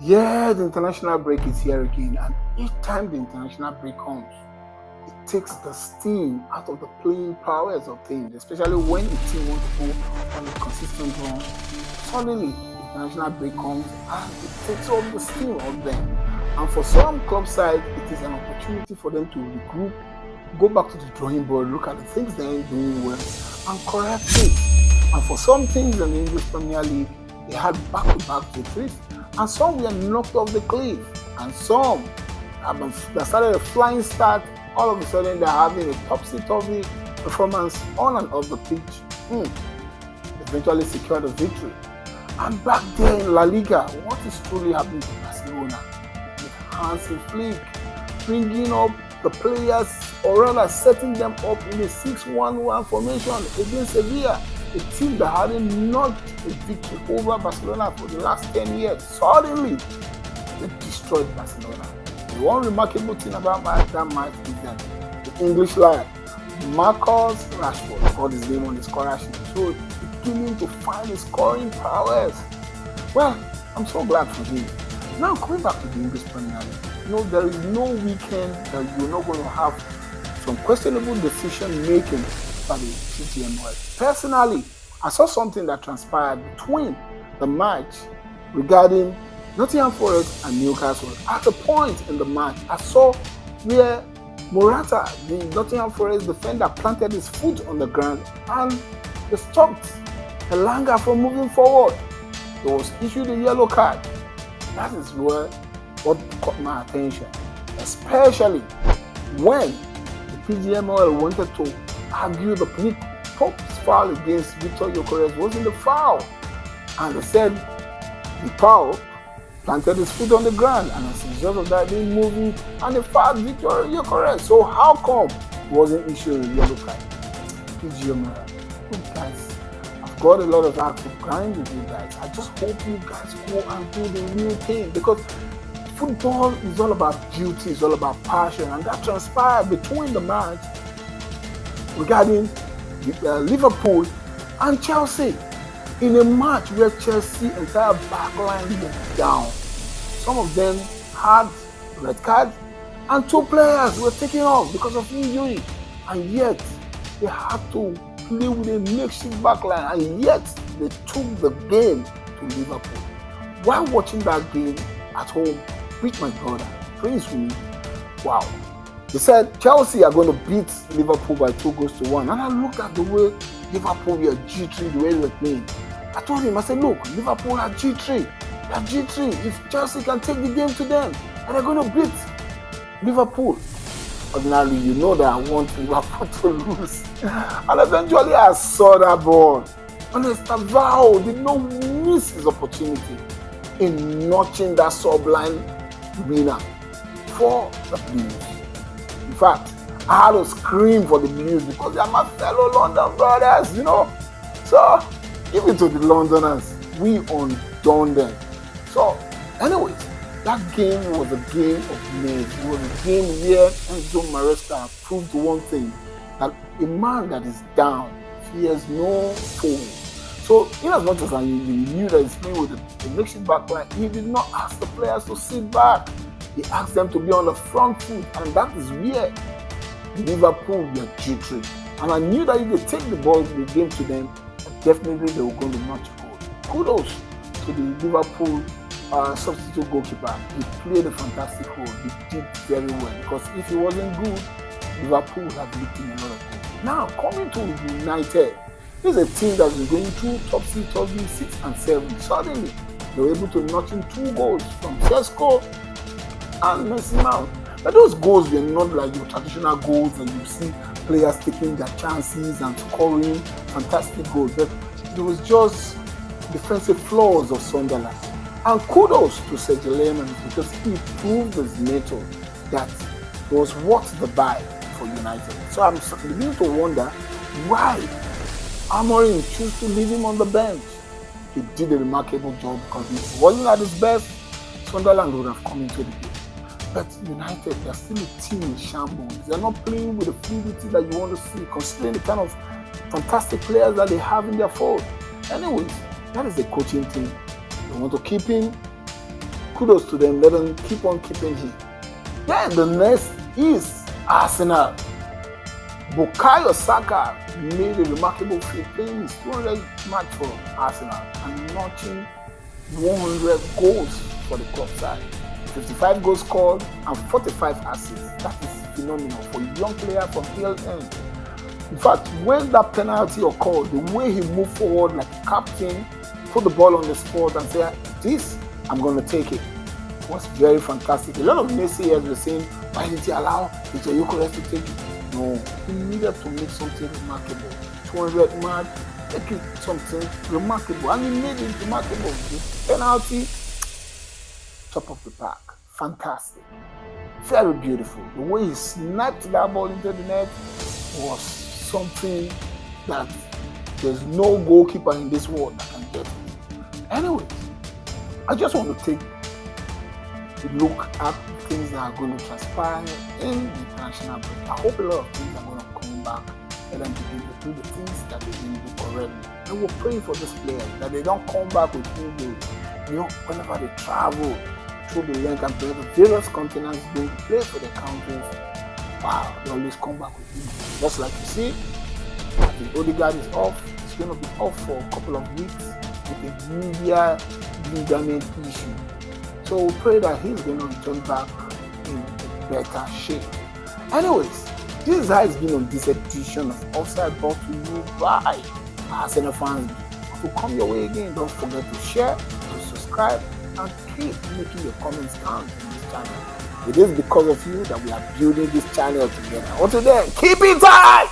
Yeah, the international break is here again, and each time the international break comes, it takes the steam out of the playing powers of things, especially when a team wants to go on a consistent run. Suddenly, the international break comes and it takes off the steam of them. And for some club sides, it is an opportunity for them to regroup, go back to the drawing board, look at the things they ain't doing well, and correct it. And for some teams in the English Premier League, they had back-to-back victories, and some were knocked off the cliff, and some that started a flying start. All of a sudden, they're having a topsy-turvy performance on and off the pitch. Eventually secured a victory. And back there in La Liga, what is truly happening to Barcelona? With Hansi Flick bringing up the players, or rather setting them up in a 6-1-1 formation against Sevilla, a team that hadn't notched a victory over Barcelona for the last 10 years. Suddenly, they destroyed Barcelona. The one remarkable thing about that match is that the English lad, Marcus Rashford, got his name on the scorer sheet, so beginning to find his scoring powers. Well, I'm so glad for him. Now, coming back to the English Premier League, there is no weekend that you're not going to have some questionable decision making by the PGMOL. Personally, I saw something that transpired between the match regarding Nottingham Forest and Newcastle. At a point in the match, I saw where Morata, the Nottingham Forest defender, planted his foot on the ground and they stopped Elanga from moving forward. He was issued a yellow card. That is what caught my attention, especially when the PGMOL wanted to argue the Pope's foul against Victor Gyökeres wasn't the foul. And they said the foul planted his foot on the ground, and as a result of that, they moved it and they fouled Victor Gyökeres. So how come it wasn't issued a yellow card? PGMOL, you guys, I've got a lot of act to grind with you guys. I just hope you guys go and do the real thing, because football is all about beauty, it's all about passion, and that transpired between the match regarding Liverpool and Chelsea, in a match where Chelsea entire backline was down. Some of them had red cards, and 2 players were taken off because of injury, and yet they had to play with a makeshift backline, and yet they took the game to Liverpool. While watching that game at home with my brother, Prince with me, wow. They said Chelsea are going to beat Liverpool by 2-1. And I looked at the way Liverpool were G3, the way they were playing. I told him, I said, look, Liverpool are G3. They are G3. If Chelsea can take the game to them, and they're going to beat Liverpool. Ordinarily, you know that I want Liverpool to lose. And eventually I saw that ball. And Estavao did not miss his opportunity in notching that sublime winner for the Blues. In fact, I had to scream for the Blues because they are my fellow London brothers, So, give it to the Londoners. We undone them. So, anyways, that game was a game of names. It was a game where Enzo Maresca proved one thing, that a man that is down fears no foe. So, in as much as I knew that he's playing with a makeshift backline, he did not ask the players to sit back. He asked them to be on the front foot, and that is where Liverpool were G3. And I knew that if they take the ball, the game to them, definitely they were going to notch a goal. Kudos to the Liverpool substitute goalkeeper. He played a fantastic role. He did very well, because if he wasn't good, Liverpool would have leaked in a lot of goals. Now, coming to United, this is a team that's been going through topsy-turvy 6 and 7. Suddenly, they were able to notch in 2 goals from Sesko and Mason Mount. But those goals were not like your traditional goals, and you see players taking their chances and scoring fantastic goals. But it was just defensive flaws of Sunderland. And kudos to Sergio Lehmann, because he proved his mettle that it was worth the buy for United. So I'm beginning to wonder why Amorim chose to leave him on the bench. He did a remarkable job, because if he wasn't at his best, Sunderland would have come into the game. But United, they're still a team in shambles. They're not playing with the fluidity that you want to see, considering the kind of fantastic players that they have in their fold. Anyways, that is the coaching team. They want to keep him kudos to them. Let them keep on keeping him. Then the next is Arsenal. Bukayo Saka made a remarkable feat playing his 200th match for Arsenal and notching 100 goals for the club side. 55 goals scored and 45 assists. That is phenomenal for a young player from PLN. In fact, when that penalty occurred, the way he moved forward like a captain, put the ball on the spot and said, "This, I'm going to take it," was very fantastic. A lot of naysayers were saying, "Why did he allow Victor Gyökeres to take it?" No, he needed to make something remarkable. 200 match, make it something remarkable, and he made it remarkable. The penalty, top of the pack, fantastic, very beautiful. The way he sniped that ball into the net was something that there's no goalkeeper in this world that can get it. Anyways, I just want to take a look at things that are going to transpire in the international break. I hope a lot of things are going to come back and then begin to do the things that they didn't do correctly. And we're praying for these players that they don't come back with injuries. Whenever they travel through the length and breadth of various continents, they play for their countries. Wow, they always come back with injuries. Just like you see, the Odegaard is off. He's going to be off for a couple of weeks with a media ligament issue. So we pray that he's going to return back in better shape. Anyways, this has been on this edition of Offside, brought to you by Arsenal fans. To come your way again, don't forget to share, to subscribe, and keep making your comments count on this channel. It is because of you that we are building this channel together. Until then, keep it tight!